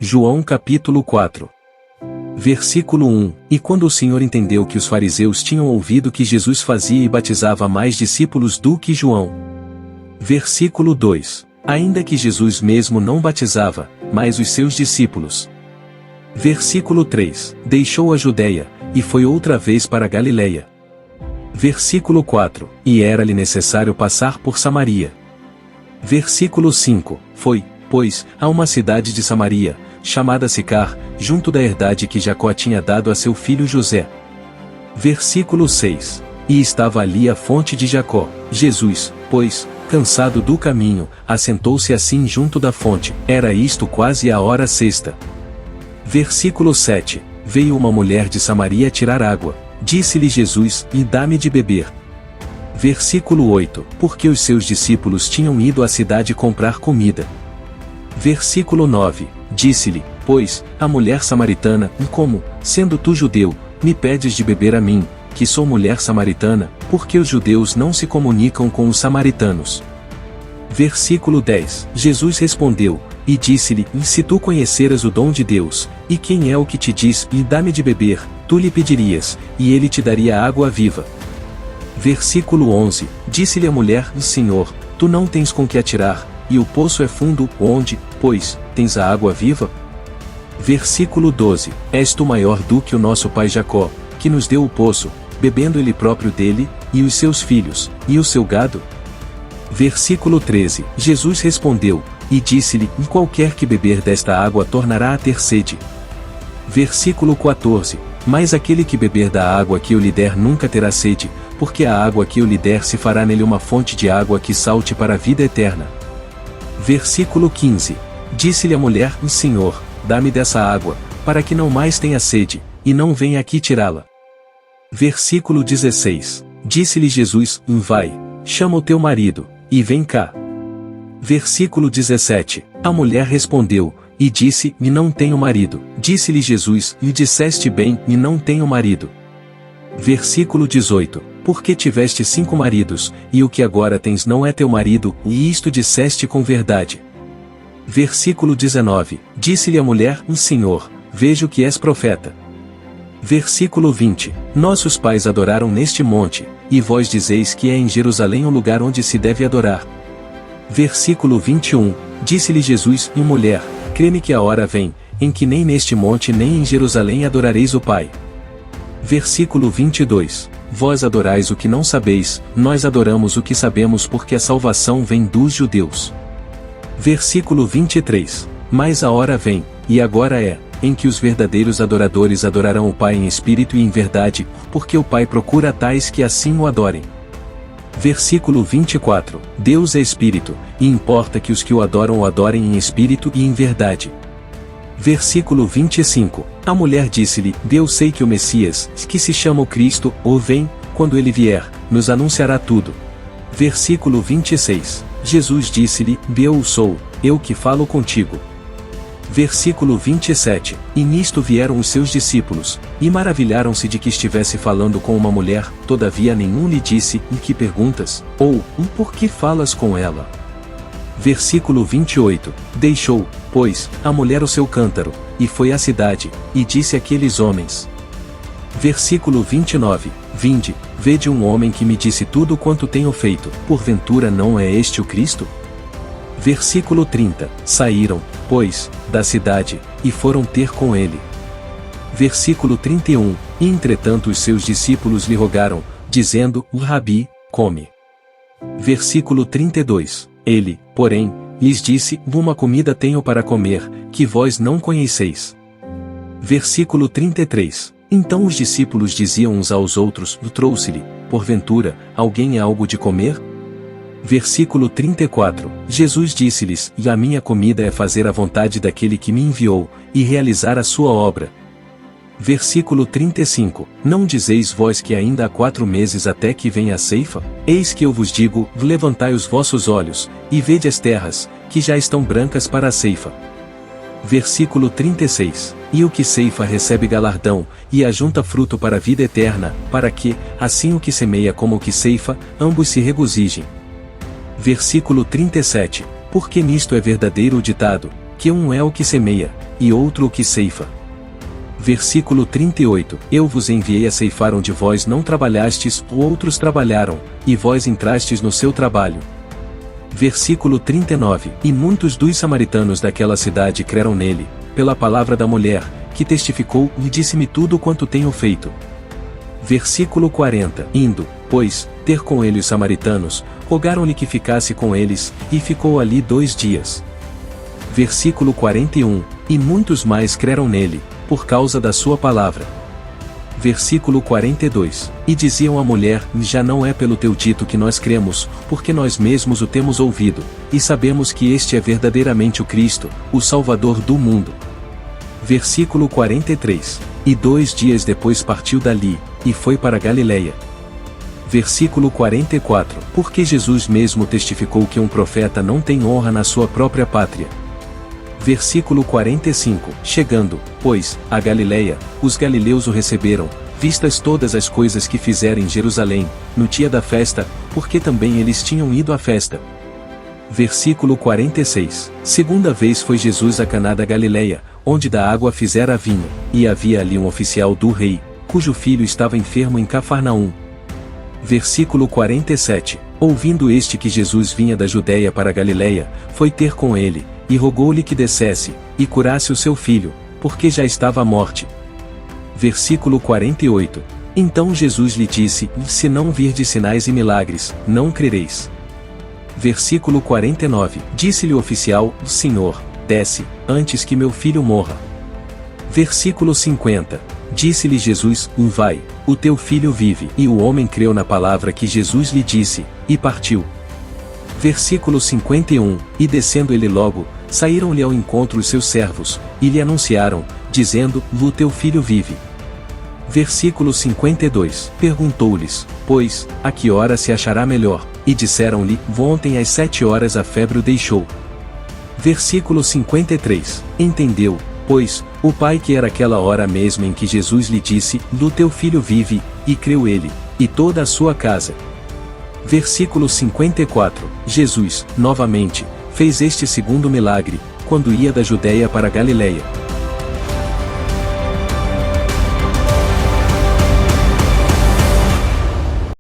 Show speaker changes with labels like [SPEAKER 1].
[SPEAKER 1] João capítulo 4. Versículo 1. E quando o Senhor entendeu que os fariseus tinham ouvido que Jesus fazia e batizava mais discípulos do que João. Versículo 2. Ainda que Jesus mesmo não batizava, mas os seus discípulos. Versículo 3. Deixou a Judeia, e foi outra vez para a Galileia. Versículo 4. E era-lhe necessário passar por Samaria. Versículo 5. Foi, pois, a uma cidade de Samaria, chamada Sicar, junto da herdade que Jacó tinha dado a seu filho José. Versículo 6. E estava ali a fonte de Jacó. Jesus, pois, cansado do caminho, assentou-se assim junto da fonte. Era isto quase a hora sexta. Versículo 7. Veio uma mulher de Samaria tirar água. Disse-lhe Jesus, e dá-me de beber. Versículo 8. Porque os seus discípulos tinham ido à cidade comprar comida. Versículo 9. Disse-lhe, pois, a mulher samaritana, como, sendo tu judeu, me pedes de beber a mim, que sou mulher samaritana, porque os judeus não se comunicam com os samaritanos. Versículo 10. Jesus respondeu, e disse-lhe, se tu conheceras o dom de Deus, e quem é o que te diz, e dá-me de beber, tu lhe pedirias, e ele te daria água viva. Versículo 11. Disse-lhe a mulher, Senhor, tu não tens com que atirar, e o poço é fundo, onde, pois, tens a água viva? Versículo 12. És tu maior do que o nosso pai Jacó, que nos deu o poço, bebendo ele próprio dele, e os seus filhos, e o seu gado? Versículo 13. Jesus respondeu, e disse-lhe, qualquer que beber desta água tornará a ter sede. Versículo 14. Mas aquele que beber da água que eu lhe der nunca terá sede, porque a água que eu lhe der se fará nele uma fonte de água que salte para a vida eterna. Versículo 15. Disse-lhe a mulher, Senhor, dá-me dessa água, para que não mais tenha sede, e não venha aqui tirá-la. Versículo 16. Disse-lhe Jesus, vai, chama o teu marido, e vem cá. Versículo 17. A mulher respondeu, e disse, não tenho marido. Disse-lhe Jesus, e disseste bem, e não tenho marido. Versículo 18. Porque tiveste 5 maridos, e o que agora tens não é teu marido, e isto disseste com verdade. Versículo 19. Disse-lhe a mulher, Senhor, vejo que és profeta. Versículo 20. Nossos pais adoraram neste monte, e vós dizeis que é em Jerusalém o lugar onde se deve adorar. Versículo 21. Disse-lhe Jesus, mulher, crê-me que a hora vem, em que nem neste monte nem em Jerusalém adorareis o Pai. Versículo 22. Vós adorais o que não sabeis, nós adoramos o que sabemos porque a salvação vem dos judeus. Versículo 23. Mas a hora vem, e agora é, em que os verdadeiros adoradores adorarão o Pai em espírito e em verdade, porque o Pai procura tais que assim o adorem. Versículo 24. Deus é espírito, e importa que os que o adorem em espírito e em verdade. Versículo 25. A mulher disse-lhe, eu sei que o Messias, que se chama o Cristo, ou vem, quando ele vier, nos anunciará tudo. Versículo 26. Jesus disse-lhe, eu sou, eu que falo contigo. Versículo 27. E nisto vieram os seus discípulos, e maravilharam-se de que estivesse falando com uma mulher, todavia nenhum lhe disse, que perguntas? Ou, por que falas com ela? Versículo 28. Deixou, pois, a mulher o seu cântaro, e foi à cidade, e disse àqueles homens. Versículo 29. Vinde, vede um homem que me disse tudo quanto tenho feito, porventura não é este o Cristo? Versículo 30. Saíram, pois, da cidade, e foram ter com ele. Versículo 31. E entretanto os seus discípulos lhe rogaram, dizendo, Rabi, come. Versículo 32. Ele, porém, lhes disse, uma comida tenho para comer, que vós não conheceis. Versículo 33. Então os discípulos diziam uns aos outros, trouxe-lhe, porventura, alguém algo de comer? Versículo 34. Jesus disse-lhes, a minha comida é fazer a vontade daquele que me enviou, e realizar a sua obra. Versículo 35. Não dizeis vós que ainda há 4 meses até que venha a ceifa? Eis que eu vos digo, levantai os vossos olhos, e vede as terras, que já estão brancas para a ceifa. Versículo 36. E o que ceifa recebe galardão, e ajunta fruto para a vida eterna, para que, assim o que semeia como o que ceifa, ambos se regozijem. Versículo 37. Porque nisto é verdadeiro o ditado, que um é o que semeia, e outro o que ceifa. Versículo 38, Eu vos enviei a ceifar onde vós não trabalhastes, outros trabalharam, e vós entrastes no seu trabalho. Versículo 39, E muitos dos samaritanos daquela cidade creram nele, pela palavra da mulher, que testificou, e disse-me tudo quanto tenho feito. Versículo 40, Indo, pois, ter com ele os samaritanos, rogaram-lhe que ficasse com eles, e ficou ali 2 dias. Versículo 41, E muitos mais creram nele, por causa da sua palavra. Versículo 42, E diziam à mulher, Já não é pelo teu dito que nós cremos, porque nós mesmos o temos ouvido, e sabemos que este é verdadeiramente o Cristo, o Salvador do mundo. Versículo 43, E 2 dias depois partiu dali, e foi para Galiléia. Versículo 44, Porque Jesus mesmo testificou que um profeta não tem honra na sua própria pátria. Versículo 45, Chegando, pois, a Galiléia, os galileus o receberam, vistas todas as coisas que fizera em Jerusalém, no dia da festa, porque também eles tinham ido à festa. Versículo 46, Segunda vez foi Jesus a Caná da Galiléia, onde da água fizera vinho, e havia ali um oficial do rei, cujo filho estava enfermo em Cafarnaum. Versículo 47, Ouvindo este que Jesus vinha da Judéia para a Galiléia, foi ter com ele, e rogou-lhe que descesse, e curasse o seu filho, porque já estava à morte. Versículo 48, Então Jesus lhe disse, Se não virdes sinais e milagres, não crereis. Versículo 49, Disse-lhe o oficial, Senhor, desce, antes que meu filho morra. Versículo 50, Disse-lhe Jesus, Vai, o teu filho vive. E o homem creu na palavra que Jesus lhe disse, e partiu. Versículo 51, E descendo ele logo, saíram-lhe ao encontro os seus servos, e lhe anunciaram, dizendo, O teu filho vive. Versículo 52, Perguntou-lhes, pois, a que hora se achará melhor? E disseram-lhe, Ontem às 7 horas a febre o deixou. Versículo 53, Entendeu, pois, o pai que era aquela hora mesma em que Jesus lhe disse, O teu filho vive, e creu ele, e toda a sua casa. Versículo 54, Jesus, novamente, fez este segundo milagre, quando ia da Judéia para a Galiléia.